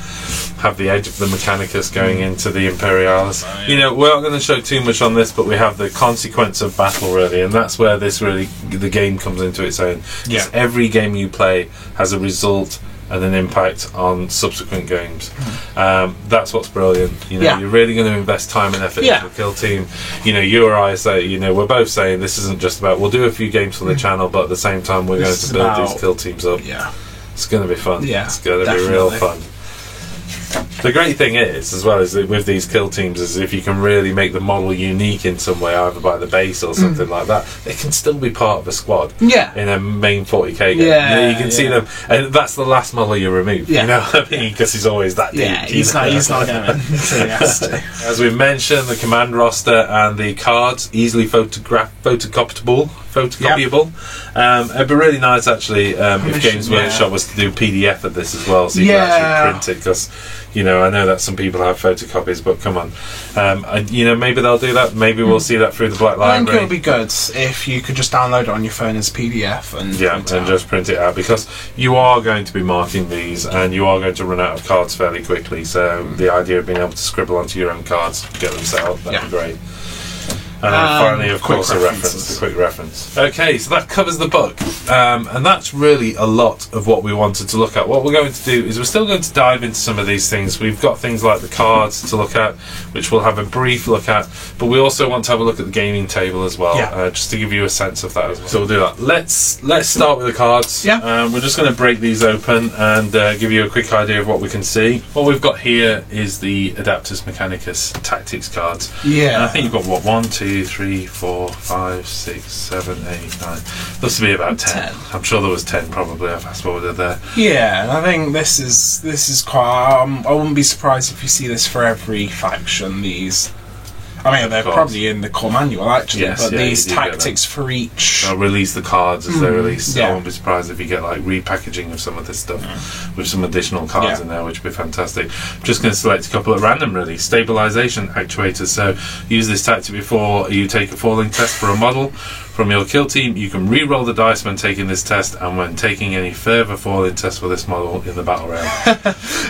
have the edge of the Mechanicus going into the Imperialis. We're not going to show too much on this, but we have the consequence of battle, really, and that's where the game comes into its own. Yeah. Every game you play has a result and an impact on subsequent games. That's what's brilliant. You're really going to invest time and effort into the kill team. You or I say, we're both saying this isn't just about we'll do a few games for the channel, but at the same time we're going to build these kill teams up. Yeah, it's going to be fun. Yeah, it's going to be real fun. The great thing is, as well, is that with these kill teams, is if you can really make the model unique in some way, either by the base or something like that, they can still be part of a squad. Yeah. In a main 40k game. Yeah, you can see them, and that's the last model you remove. Yeah. You know what I mean? Because he's always that deep. Yeah, he's not going. So he has to. As we mentioned, the command roster and the cards easily photocopyable. It'd be really nice actually if Games Workshop was to do PDF of this as well, so you can actually print it. Because I know that some people have photocopies, but come on, maybe they'll do that. Maybe we'll see that through the Black Library. I think it would be good if you could just download it on your phone as PDF and just print it out, because you are going to be marking these, and you are going to run out of cards fairly quickly. So the idea of being able to scribble onto your own cards, get them set up, that'd be great. And then finally, of course, the quick reference. Okay, so that covers the book. And that's really a lot of what we wanted to look at. What we're going to do is we're still going to dive into some of these things. We've got things like the cards to look at, which we'll have a brief look at, but we also want to have a look at the gaming table as well, just to give you a sense of that as well. So we'll do that. Let's start with the cards. We're just going to break these open and give you a quick idea of what we can see. What we've got here is the Adeptus Mechanicus Tactics cards. And I think you've got, 1, 2, 3, 4, 5, 6, 7, 8, 9. Looks to be about 10. I'm sure there was 10 probably. I fast forwarded there. Yeah, and I think this is quite. I wouldn't be surprised if you see this for every faction. These, I mean, they're probably in the core manual actually, but these tactics for each. They'll release the cards as they're released. I won't be surprised if you get like repackaging of some of this stuff with some additional cards in there, which would be fantastic. I'm just going to select a couple at random, really. Stabilization actuators. So use this tactic before you take a falling test for a model from your kill team. You can re-roll the dice when taking this test, and when taking any further falling tests for this model in the battle round.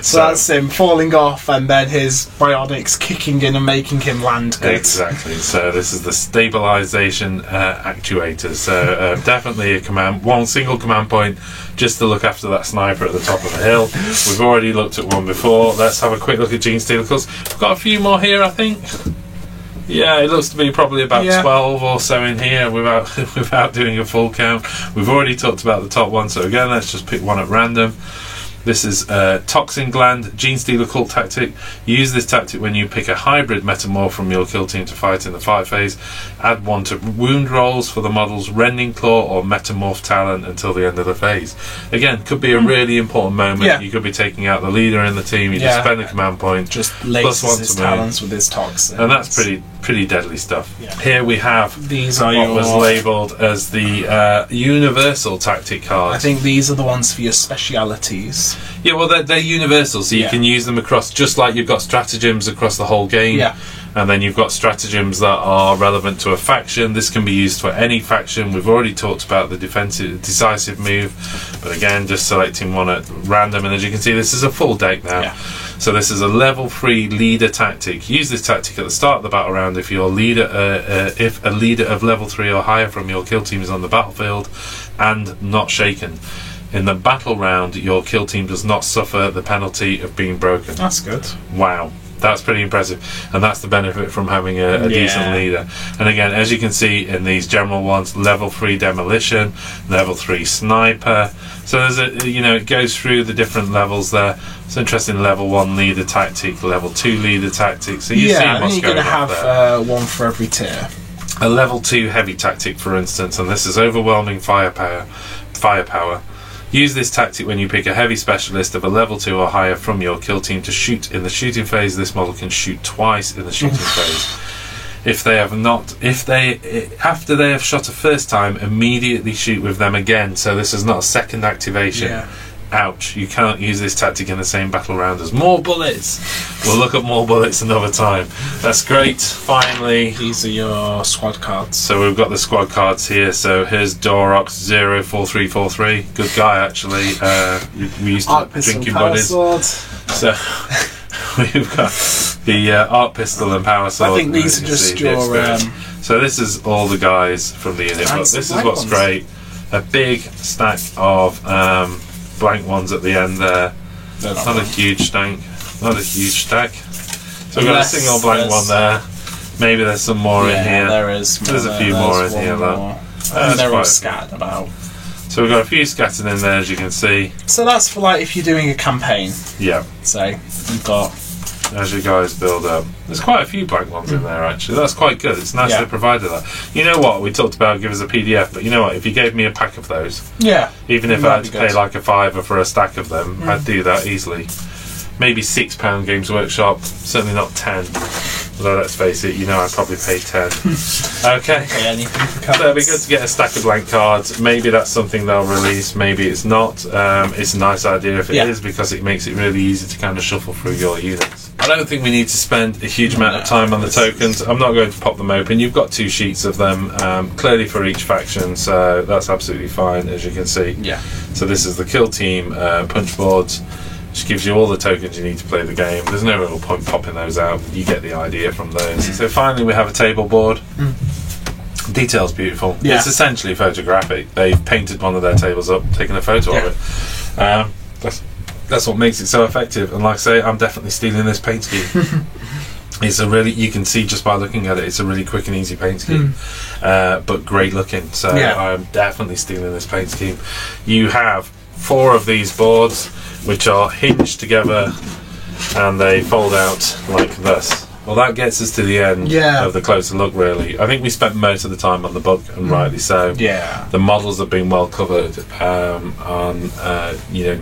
So that's him falling off, and then his bionics kicking in and making him land good. Exactly. So this is the stabilization actuators. So definitely one single command point, just to look after that sniper at the top of the hill. We've already looked at one before. Let's have a quick look at Genestealer. We've got a few more here, I think. Yeah, it looks to be probably about 12 or so in here without doing a full count. We've already talked about the top one, so again, let's just pick one at random. This is Toxin Gland, Genestealer Cult Tactic. Use this tactic when you pick a hybrid metamorph from your kill team to fight in the fight phase. Add 1 to wound rolls for the model's Rending Claw or Metamorph Talent until the end of the phase. Again, could be a really important moment. You could be taking out the leader in the team. You just spend a command point. Just laces his talents with his Toxin. And that's pretty deadly stuff. Here we have these are what was labelled as the Universal Tactic cards. I think these are the ones for your specialities. Yeah, well, they're universal, so you can use them across, just like you've got stratagems across the whole game. And then you've got stratagems that are relevant to a faction. This can be used for any faction. We've already talked about the decisive move, but again, just selecting one at random. And as you can see, this is a full deck now. So this is a level 3 leader tactic. Use this tactic at the start of the battle round if your leader, if a leader of level 3 or higher from your kill team is on the battlefield and not shaken. In the battle round, your kill team does not suffer the penalty of being broken. That's good. Wow. That's pretty impressive, and that's the benefit from having a decent leader. And again, as you can see in these general ones, level 3 demolition, level 3 sniper. So there's a, you know, it goes through the different levels there. It's interesting. Level 1 leader tactic, level 2 leader tactic. So you see what's going on there. You're going to have one for every tier. A level 2 heavy tactic, for instance, and this is overwhelming firepower. Use this tactic when you pick a heavy specialist of a level 2 or higher from your kill team to shoot in the shooting phase. This model can shoot twice in the shooting phase. After they have shot a first time, immediately shoot with them again. So this is not a second activation. Yeah. Ouch, you cannot use this tactic in the same battle round as more bullets. We'll look at more bullets another time. That's great. Finally, these are your squad cards. So we've got the squad cards here. So here's Dorox 04343. Good guy, actually. We used to drinking buddies. So we've got the arc pistol and power sword. I think these are just your. So this is all the guys from the unit. But this is what's great. A big stack of blank ones at the end there. Not a huge stack. Not a huge stack. So we've got a single blank one there. Maybe there's some more in here. There is. There's a few more in here. And they're all scattered about. So we've got a few scattered in there, as you can see. So that's for like if you're doing a campaign. Yeah. So you've got. As you guys build up, there's quite a few blank ones in there actually. That's quite good. It's nice they provided that. You know what? We talked about give us a PDF, but you know what? If you gave me a pack of those, even if I had to pay like a $5 for a stack of them, I'd do that easily. Maybe £6 Games Workshop, certainly not 10. Although let's face it, you know I'd probably pay 10. Okay. So it'd be good to get a stack of blank cards. Maybe that's something they'll release, maybe it's not. It's a nice idea if it is, because it makes it really easy to kind of shuffle through your units. I don't think we need to spend a huge amount of time on the tokens. I'm not going to pop them open. You've got 2 sheets of them, clearly for each faction, so that's absolutely fine, as you can see. Yeah. So this is the kill team punch boards. Which gives you all the tokens you need to play the game. There's no real point popping those out. You get the idea from those. So finally we have a table board. Detail's beautiful. Yeah. It's essentially photographic. They've painted one of their tables up, taken a photo of it. That's what makes it so effective. And like I say, I'm definitely stealing this paint scheme. It's a really, you can see just by looking at it, it's a really quick and easy paint scheme, but great looking. So I'm definitely stealing this paint scheme. You have 4 of these boards, which are hinged together and they fold out like this. Well, that gets us to the end of the closer look, really. I think we spent most of the time on the book, and rightly so. Yeah. The models have been well covered on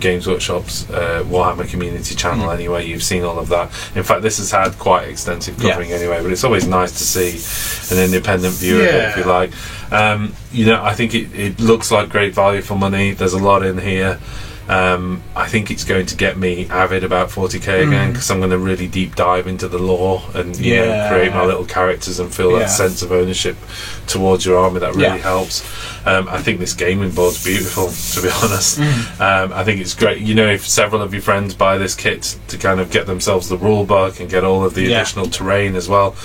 Games Workshop's Warhammer community channel anyway. You've seen all of that. In fact, this has had quite extensive covering anyway, but it's always nice to see an independent view of it, if you like. I think it looks like great value for money. There's a lot in here. I think it's going to get me avid about 40k again, because I'm going to really deep dive into the lore and create my little characters and feel that sense of ownership towards your army. That really helps. I think this gaming board's beautiful, to be honest. I think it's great. You know, if several of your friends buy this kit to kind of get themselves the rule book and get all of the additional terrain as well,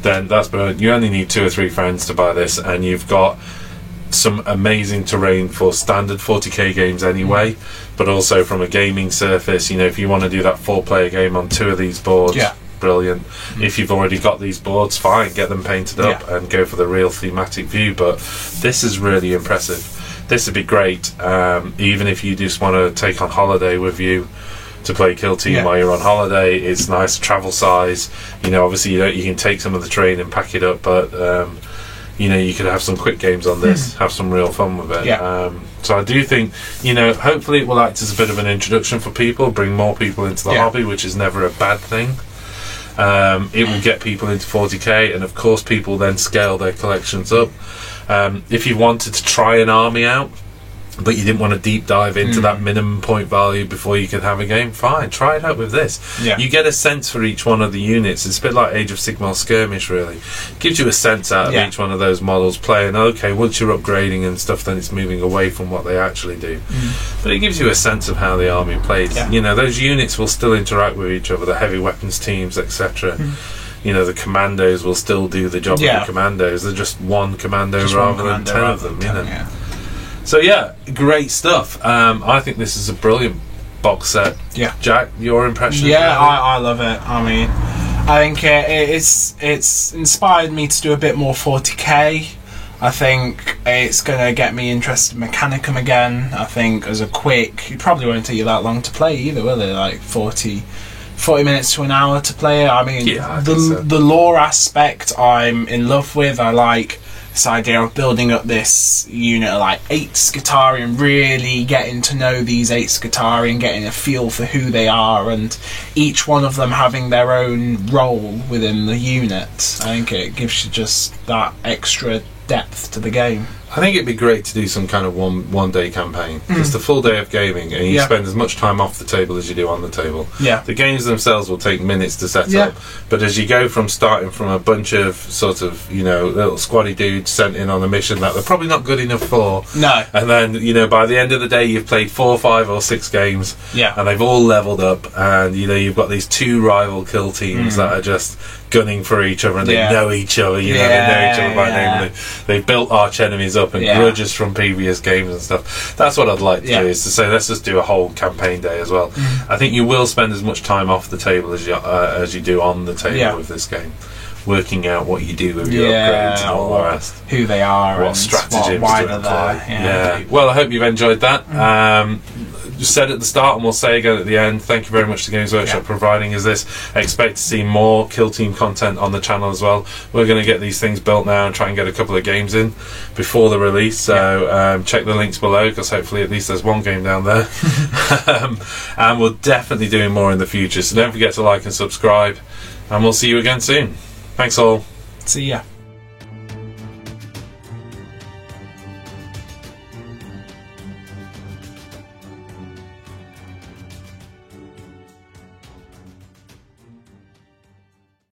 then that's brilliant. You only need 2 or 3 friends to buy this, and you've got some amazing terrain for standard 40k games anyway, but also from a gaming surface. You know, if you want to do that 4-player game on 2 of these boards, brilliant. If you've already got these boards, fine, get them painted up and go for the real thematic view. But this is really impressive. This would be great, even if you just want to take on holiday with you to play Kill Team while you're on holiday. It's nice travel size. You know, obviously you can take some of the terrain and pack it up, but you could have some quick games on this, have some real fun with it. So I do think, hopefully it will act as a bit of an introduction for people, bring more people into the hobby, which is never a bad thing. It will get people into 40k, and of course people then scale their collections up. If you wanted to try an army out, but you didn't want to deep dive into that minimum point value before you could have a game, fine, try it out with this. You get a sense for each one of the units. It's a bit like Age of Sigmar Skirmish, really. Gives you a sense out of each one of those models, playing, okay, once you're upgrading and stuff, then it's moving away from what they actually do. But it gives you a sense of how the army plays. You know, those units will still interact with each other, the heavy weapons teams, etc. You know, the commandos will still do the job of the commandos. They're just one commando rather than 10 of them, you know. So yeah, great stuff. I think this is a brilliant box set. Jack, your impression? I love it. I mean, I think it's inspired me to do a bit more 40k. I think it's going to get me interested in Mechanicum again. I think as a quick, it probably won't take you that long to play either, will it? Like 40 minutes to an hour to play it. I mean, the lore aspect I'm in love with. I like this idea of building up this unit of like 8 Skitarii and really getting to know these 8 Skitarii and getting a feel for who they are, and each one of them having their own role within the unit. I think it gives you just that extra depth to the game. I think it'd be great to do some kind of one day campaign. It's the full day of gaming, and you spend as much time off the table as you do on the table. The games themselves will take minutes to set up, but as you go from starting from a bunch of sort of, you know, little squaddy dudes sent in on a mission that they're probably not good enough for, and then, you know, by the end of the day you've played 4, 5 or 6 games, and they've all leveled up, and you know, you've got these 2 rival kill teams that are just gunning for each other, and they know each other, you know, they know each other by name. They've built arch enemies up and grudges from previous games and stuff. That's what I'd like to do, is to say, let's just do a whole campaign day as well. I think you will spend as much time off the table as you do on the table with this game, working out what you do with your upgrades and all the rest, who they are, what and stratagems why to they're employ. there. Well, I hope you've enjoyed that. Just said at the start, and we'll say again at the end, thank you very much to Games Workshop providing us this. I expect to see more Kill Team content on the channel as well. We're going to get these things built now and try and get a couple of games in before the release, so check the links below, because hopefully at least there's one game down there. And we'll definitely doing more in the future, so don't forget to like and subscribe, and we'll see you again soon. Thanks all. See ya.